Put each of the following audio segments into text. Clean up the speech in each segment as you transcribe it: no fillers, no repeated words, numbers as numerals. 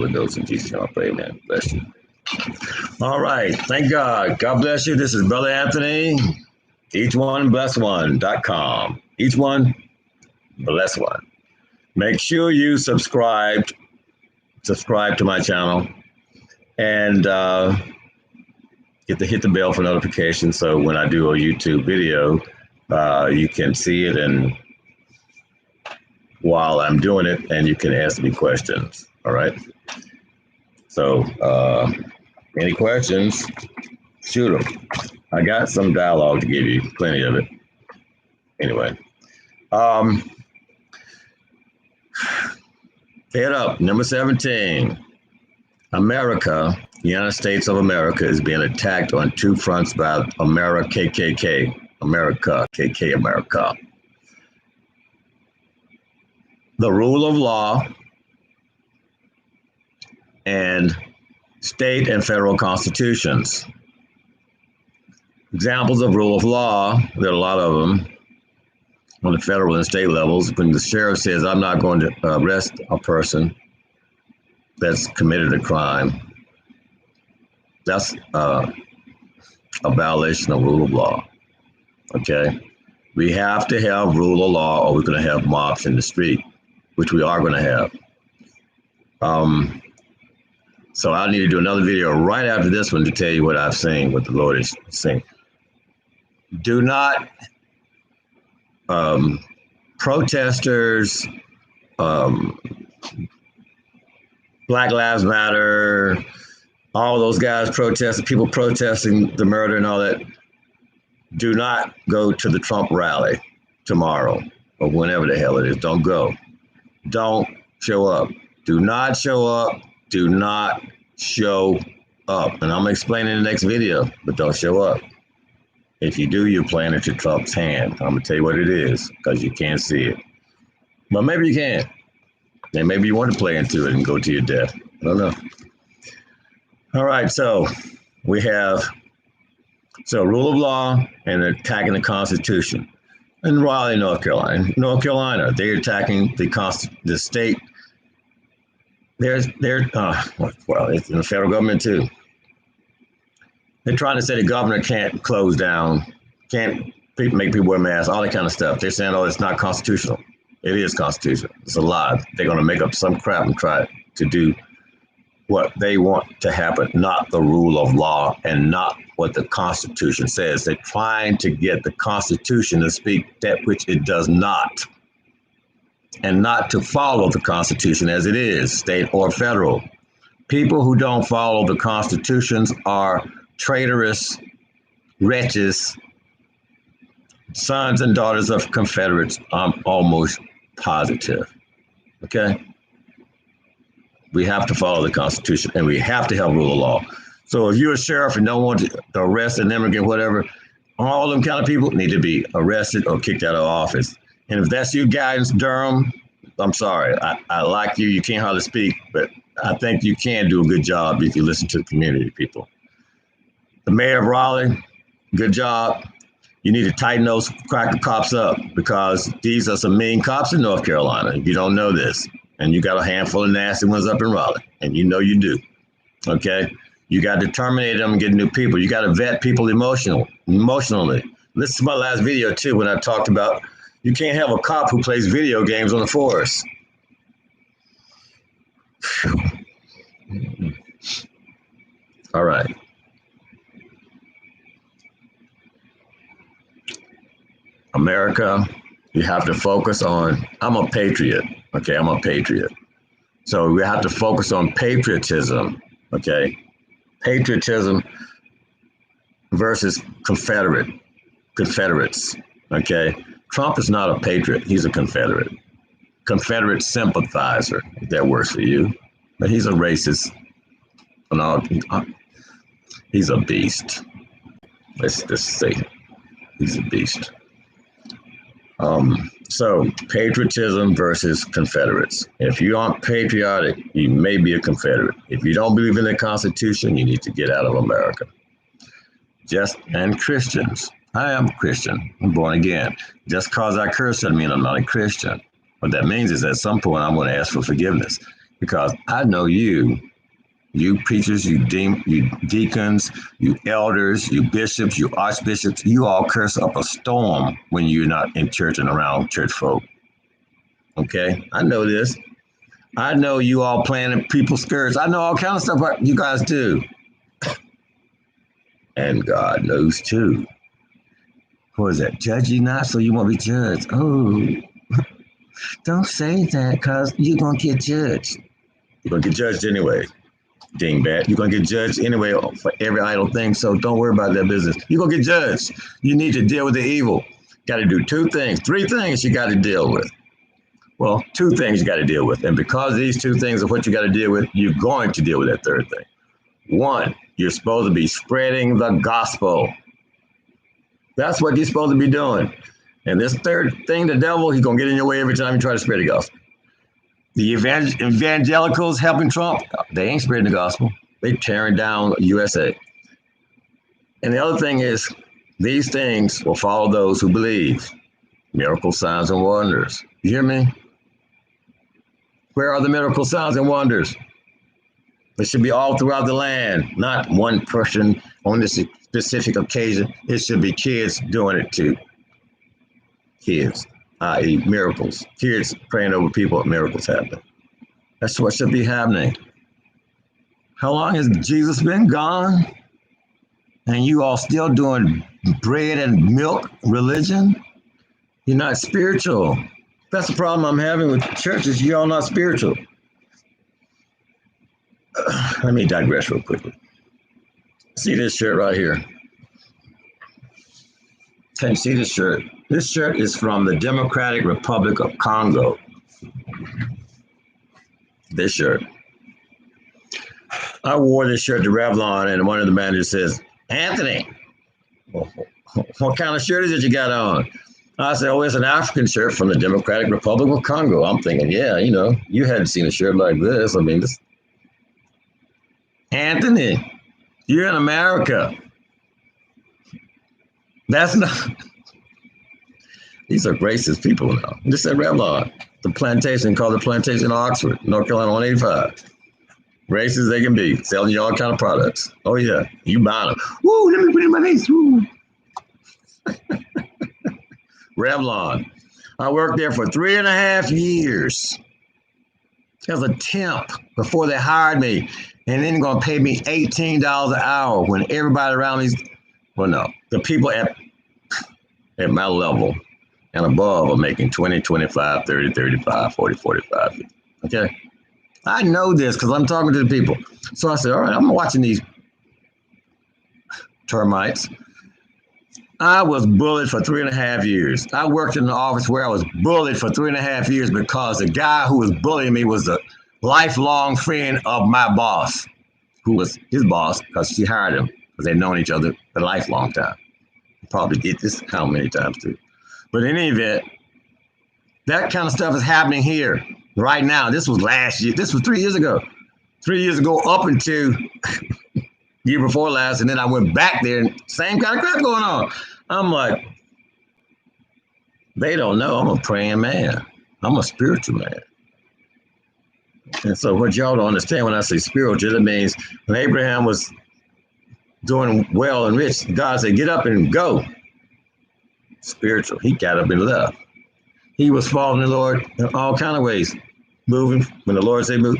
Holy Ghost in Jesus' name I pray, amen. Bless you. All right. Thank God. God bless you. This is Brother Anthony. Each1bless1.com. Each one bless one. Make sure you subscribe to my channel and hit the bell for notifications. So when I do a YouTube video, you can see it and while I'm doing it, and you can ask me questions. All right. So any questions, shoot them. I got some dialogue to give you, plenty of it. Anyway, head up, number 17. America, the United States of America, is being attacked on two fronts by Amerikkka, KK America. The rule of law and state and federal constitutions. Examples of rule of law, there are a lot of them on the federal and state levels. When the sheriff says, I'm not going to arrest a person that's committed a crime, that's a violation of rule of law, okay? We have to have rule of law or we're gonna have mobs in the street, which we are gonna have. So I need to do another video right after this one to tell you what I've seen, what the Lord is saying. Do not, protesters, Black Lives Matter, all those guys protesting, people protesting the murder and all that, do not go to the Trump rally tomorrow or whenever the hell it is. Don't go. Don't show up. Do not show up. Do not show up. And I'm going to explain in the next video, but don't show up. If you do, you're playing into Trump's hand. I'm going to tell you what it is because you can't see it. But maybe you can. And maybe you want to play into it and go to your death. I don't know. All right, so we have rule of law and attacking the Constitution. In Raleigh, North Carolina, they're attacking the state. Well, it's in the federal government too. They're trying to say the governor can't close down, can't make people wear masks, all that kind of stuff. They're saying, oh, it's not constitutional. It is constitutional. It's a lie. They're going to make up some crap and try to do what they want to happen, not the rule of law and not what the Constitution says. They're trying to get the Constitution to speak that which it does not, and not to follow the Constitution as it is, state or federal. People who don't follow the Constitutions are traitorous wretches, sons and daughters of Confederates. I'm almost positive. Okay? We have to follow the Constitution and we have to have rule of law. So if you're a sheriff and don't want to arrest an immigrant, whatever, all them kind of people need to be arrested or kicked out of office. And if that's your guidance, Durham, I'm sorry. I like you. You can't hardly speak, but I think you can do a good job if you listen to the community people. The mayor of Raleigh, good job. You need to tighten those cracker cops up because these are some mean cops in North Carolina. If you don't know this, and you got a handful of nasty ones up in Raleigh, and you know you do. Okay, you got to terminate them and get new people. You got to vet people emotionally. Listen to my last video too when I talked about you can't have a cop who plays video games on the force. All right. America, you have to focus on, I'm a patriot. Okay, I'm a patriot. So we have to focus on patriotism. Okay, patriotism versus Confederates. Okay, Trump is not a patriot. He's a Confederate. Confederate sympathizer, if that works for you. But he's a racist. He's a beast. Let's just say he's a beast. So patriotism versus Confederates. If you aren't patriotic, you may be a Confederate. If you don't believe in the Constitution, you need to get out of America. And Christians. I am a Christian. I'm born again. Just because I curse doesn't mean I'm not a Christian. What that means is at some point I'm going to ask for forgiveness. because I know you preachers, you deacons, you elders, you bishops, you archbishops, you all curse up a storm when you're not in church and around church folk. Okay, I know this. I know you all playing in people's skirts. I know all kind of stuff you guys do. And God knows too. What is that? Judge ye not, so you won't be judged. Oh, don't say that, because you're going to get judged. You're going to get judged anyway, dingbat. You're going to get judged anyway for every idle thing, so don't worry about that business. You're going to get judged. You need to deal with the evil. Got to do three things you got to deal with. Well, two things you got to deal with. And because these two things are what you got to deal with, you're going to deal with that third thing. One, you're supposed to be spreading the gospel. That's what you're supposed to be doing. And this third thing, the devil, he's going to get in your way every time you try to spread the gospel. The evangelicals helping Trump, they ain't spreading the gospel. They tearing down USA. And the other thing is, these things will follow those who believe. Miracle signs and wonders. You hear me? Where are the miracle signs and wonders? It should be all throughout the land, not one person on this specific occasion. It should be kids doing it too. Kids, i.e. miracles. Kids praying over people, miracles happen. That's what should be happening. How long has Jesus been gone? And you all still doing bread and milk religion? You're not spiritual. That's the problem I'm having with churches. You're all not spiritual. Let me digress real quickly. See this shirt right here? Can you see this shirt? This shirt is from the Democratic Republic of Congo. This shirt. I wore this shirt to Revlon, and one of the managers says, Anthony, what kind of shirt is it you got on? I said, oh, it's an African shirt from the Democratic Republic of Congo. I'm thinking, yeah, you hadn't seen a shirt like this. I mean, this. Anthony, you're in America. That's not. These are racist people now. Just at Revlon, the plantation called the Plantation Oxford, North Carolina 185. Racist they can be, selling you all kind of products. Oh yeah, you buy them. Woo, let me put it in my face. Woo. Revlon. I worked there for 3.5 years as a temp before they hired me. And then they're going to pay me $18 an hour when everybody around me, well, no, the people at my level and above are making 20, 25, 30, 35, 40, 45, 50. Okay? I know this because I'm talking to the people. So I said, all right, I'm watching these termites. I was bullied for 3.5 years. I worked in an office where I was bullied for 3.5 years because the guy who was bullying me was a lifelong friend of my boss, who was his boss because she hired him because they'd known each other a lifelong time. Probably did this how many times too. But in any event, that kind of stuff is happening here right now. This was last year. This was 3 years ago. 3 years ago up until year before last, and then I went back there and same kind of crap going on. I'm like, they don't know I'm a praying man. I'm a spiritual man. And so what y'all don't understand when I say spiritual, it means when Abraham was doing well and rich, God said, get up and go. Spiritual. He got up and left. He was following the Lord in all kind of ways, moving when the Lord said move.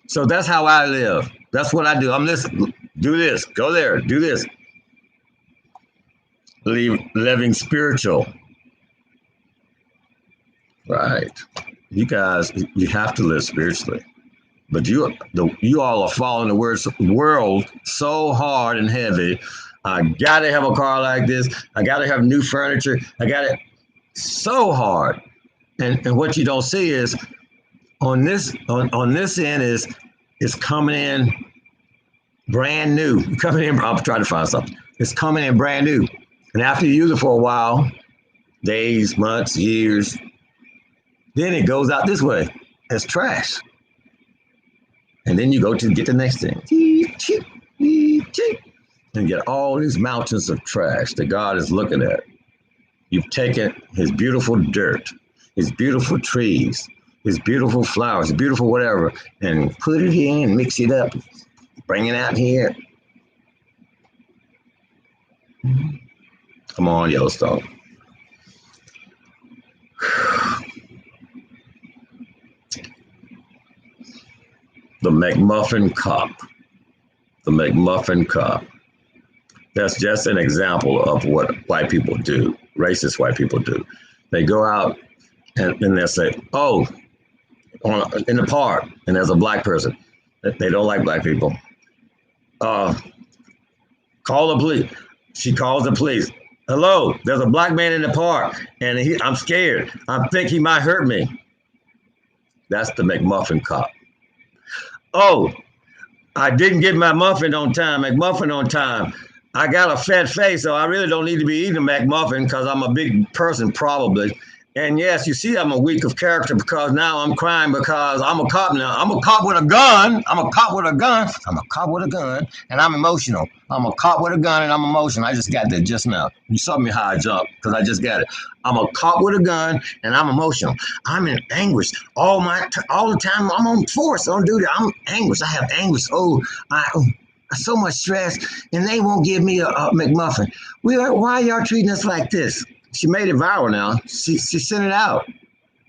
So that's how I live. That's what I do. I'm listening. Do this. Go there. Do this. Living spiritual. Right. You guys, you have to live spiritually. But you all are following the world so hard and heavy. I got to have a car like this. I got to have new furniture. I got it so hard. And what you don't see is on this end is it's coming in brand new. Coming in, I'm trying to find something. It's coming in brand new. And after you use it for a while, days, months, years, then it goes out this way as trash. And then you go to get the next thing. And get all these mountains of trash that God is looking at. You've taken his beautiful dirt, his beautiful trees, It's beautiful flowers, beautiful whatever, and put it in, mix it up, bring it out here. Come on, Yellowstone. The McMuffin cop. The McMuffin cop. That's just an example of what white people do, racist white people do. They go out and they'll say, oh, in the park, and there's a black person. They don't like black people. Call the police. She calls the police. Hello, there's a black man in the park, and I'm scared. I think he might hurt me. That's the McMuffin cop. Oh, I didn't get my muffin on time, McMuffin on time. I got a fat face, so I really don't need to be eating a McMuffin because I'm a big person, probably. And yes, you see, I'm a weak of character because now I'm crying because I'm a cop now. I'm a cop with a gun. I'm a cop with a gun. I'm a cop with a gun, and I'm emotional. I'm a cop with a gun, and I'm emotional. I just got that just now. You saw me how I jumped because I just got it. I'm a cop with a gun, and I'm emotional. I'm in anguish all the time. I'm on force, on duty. I'm anguish. I have anguish. So much stress, and they won't give me a McMuffin. Why are y'all treating us like this? She made it viral now. She sent it out.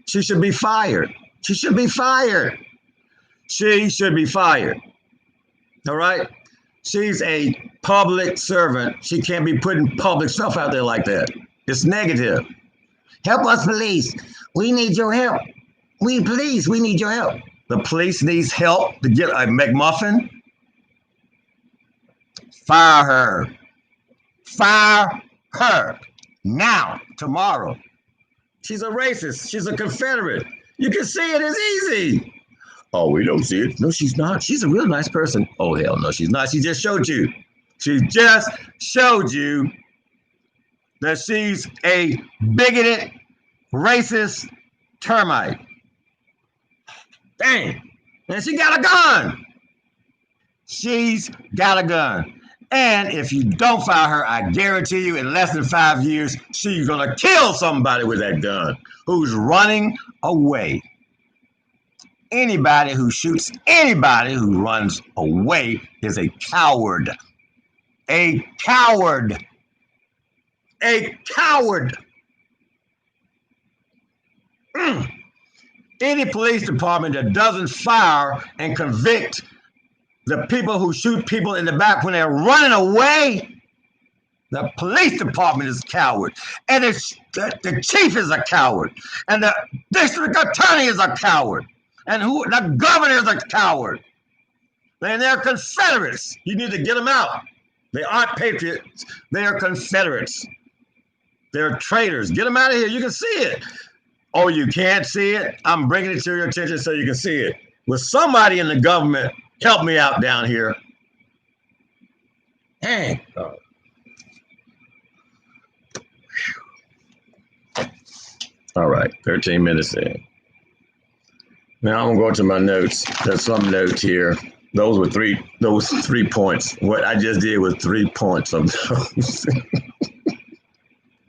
She should be fired. She should be fired. She should be fired. All right? She's a public servant. She can't be putting public stuff out there like that. It's negative. Help us, police. We need your help. We need your help. The police needs help to get a McMuffin. Fire her. Fire her. Now, tomorrow. She's a racist. She's a Confederate. You can see it. It's easy. Oh, we don't see it. No, she's not. She's a real nice person. Oh, hell no, she's not. She just showed you. She just showed you that she's a bigoted, racist termite. Dang. And she got a gun. She's got a gun. And if you don't fire her, I guarantee you in less than 5 years, she's going to kill somebody with that gun who's running away. Anybody who shoots anybody who runs away is a coward. A coward. A coward. Any police department that doesn't fire and convict the people who shoot people in the back when they're running away, the police department is a coward. And the chief is a coward. And the district attorney is a coward. And the governor is a coward. And they're Confederates. You need to get them out. They aren't patriots. They are Confederates. They're traitors. Get them out of here. You can see it. Oh, you can't see it? I'm bringing it to your attention so you can see it. With somebody in the government, help me out down here. Dang. Oh. All right, 13 minutes in. Now I'm going to go to my notes. There's some notes here. Those were three points. What I just did was 3 points of those.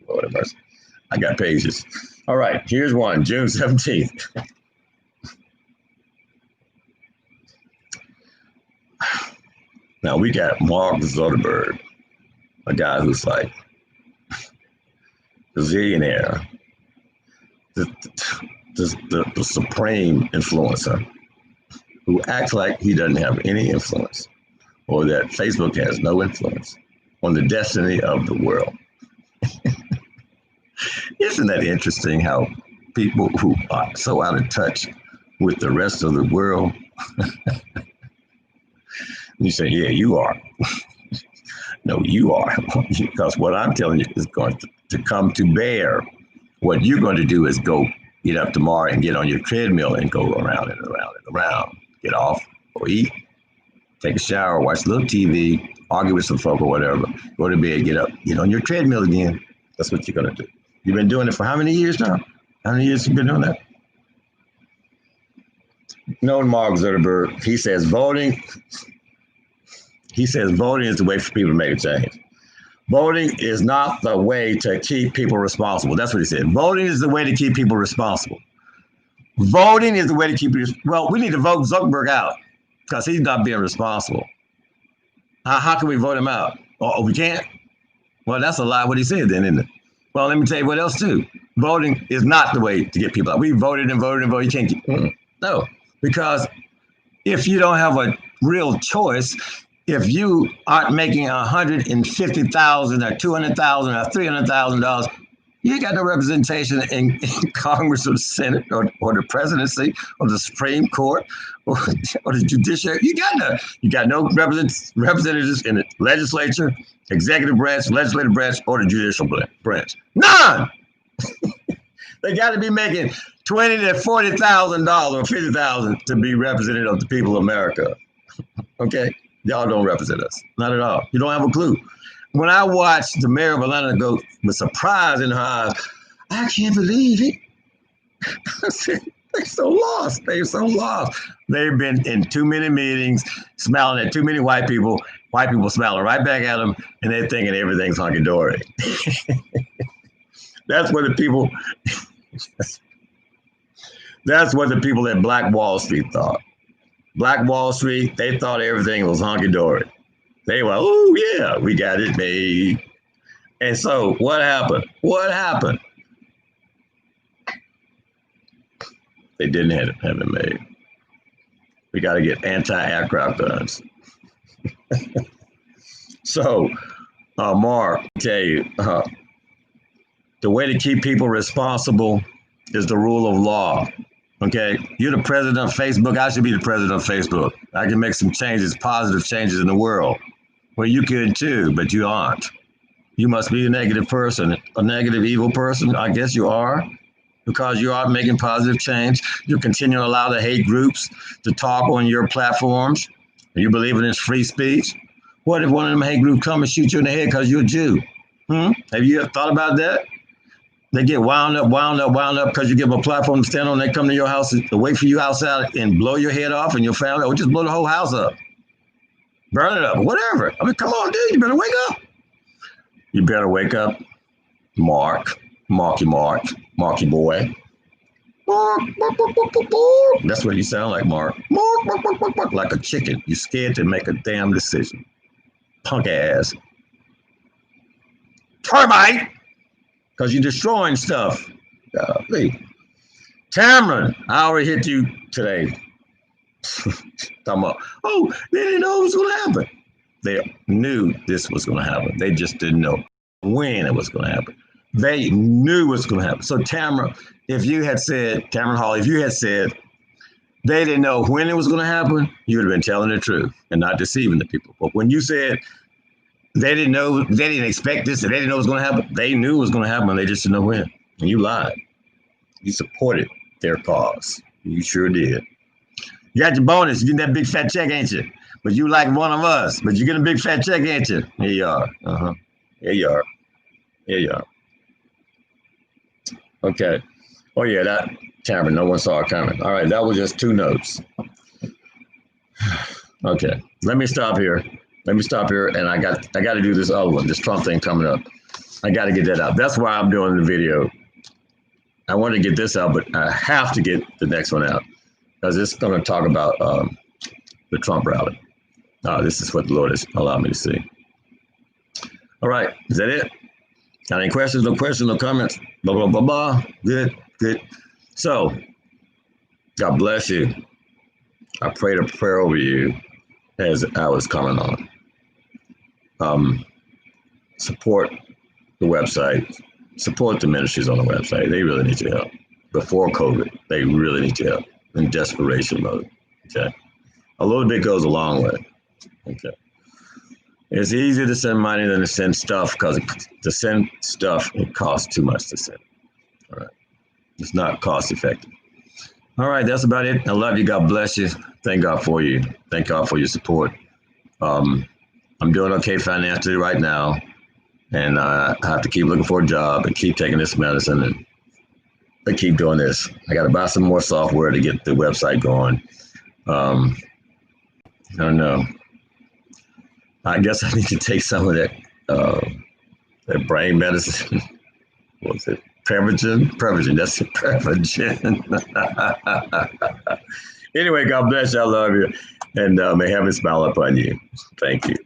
Lord have mercy. I got pages. All right, here's one, June 17th. Now we got Mark Zuckerberg, a guy who's like a zillionaire, the supreme influencer, who acts like he doesn't have any influence, or that Facebook has no influence on the destiny of the world. Isn't that interesting how people who are so out of touch with the rest of the world, you say, yeah, you are. No, you are. Because what I'm telling you is going to come to bear. What you're going to do is go get up tomorrow and get on your treadmill and go around and around and around. Get off or eat, take a shower, watch a little TV, argue with some folk or whatever, go to bed, get up, get on your treadmill again. That's what you're going to do. You've been doing it for how many years now? How many years have you been doing that? Knowing Mark Zuckerberg, he says voting is the way for people to make a change. Voting is not the way to keep people responsible. That's what he said. Voting is the way to keep people responsible. Voting is the way to keep it. Well, we need to vote Zuckerberg out because he's not being responsible. How can we vote him out? Oh, we can't? Well, that's a lie what he said then, isn't it? Well, let me tell you what else too. Voting is not the way to get people out. We voted and voted and voted. You can't get, no, because if you don't have a real choice, if you aren't making $150,000 or $200,000 or $300,000, you got no representation in Congress or the Senate or the presidency or the Supreme Court or the judiciary. You got no representatives in the legislature, executive branch, legislative branch, or the judicial branch. None. They got to be making $20,000 to $40,000 or $50,000 to be representative of the people of America. Okay, y'all don't represent us, not at all. You don't have a clue. When I watched the mayor of Atlanta go with surprise in her eyes, I can't believe it. I said, they're so lost. They're so lost. They've been in too many meetings, smiling at too many white people smiling right back at them, and they're thinking everything's hunky-dory. That's what the people at Black Wall Street thought. Black Wall Street, they thought everything was hunky-dory. They were, oh, yeah, we got it made. And so what happened? What happened? They didn't have it made. We got to get anti-aircraft guns. So, Mark, I tell you, the way to keep people responsible is the rule of law. Okay, you're the president of Facebook. I should be the president of Facebook. I can make some changes, positive changes in the world. Well, you could too, but you aren't. You must be a negative person, a negative, evil person. I guess you are, because you are making positive change. You continue to allow the hate groups to talk on your platforms. You believe in this free speech. What if one of them hate groups come and shoot you in the head because you're a Jew? Have you ever thought about that? They get wound up because you give them a platform to stand on. They come to your house to wait for you outside and blow your head off and your family, or just blow the whole house up. Burn it up, whatever. I mean, come on, dude, you better wake up. You better wake up, Marky boy. That's what you sound like, Mark. Like a chicken. You're scared to make a damn decision. Punk ass. Termite, because you're destroying stuff. Cameron, I already hit you today. Talking about, oh, they didn't know it was going to happen. They knew this was going to happen. They just didn't know when it was going to happen. They knew it was going to happen. So Cameron Hall, if you had said they didn't know when it was going to happen, you would have been telling the truth and not deceiving the people. But when you said they didn't know, they didn't expect this, and they didn't know it was going to happen, they knew it was going to happen, they just didn't know when. And you lied. You supported their cause. You sure did. You got your bonus. You get that big fat check, ain't you? But you like one of us. But you get a big fat check, ain't you? Here you are. Here you are. Here you are. Okay. Oh yeah, that Cameron. No one saw it coming. All right, that was just 2 notes. Okay, let me stop here. And I got to do this other one. This Trump thing coming up. I got to get that out. That's why I'm doing the video. I want to get this out, but I have to get the next one out because it's going to talk about the Trump rally. This is what the Lord has allowed me to see. All right, is that it? Got any questions? No questions? No comments? Blah, blah, blah, blah. Good. So, God bless you. I prayed a prayer over you as I was coming on. Support the website. Support the ministries on the website. They really need your help. Before COVID, they really need your help in desperation mode. Okay. A little bit goes a long way. Okay. It's easier to send money than to send stuff because to send stuff, it costs too much to send. All right. It's not cost effective. All right. That's about it. I love you. God bless you. Thank God for you. Thank God for your support. I'm doing okay financially right now. And I have to keep looking for a job and keep taking this medicine and I keep doing this. I got to buy some more software to get the website going. I don't know. I guess I need to take some of that brain medicine. What was it? Prevagen. That's Prevagen. Anyway, God bless you. I love you. And may heaven smile upon you. Thank you.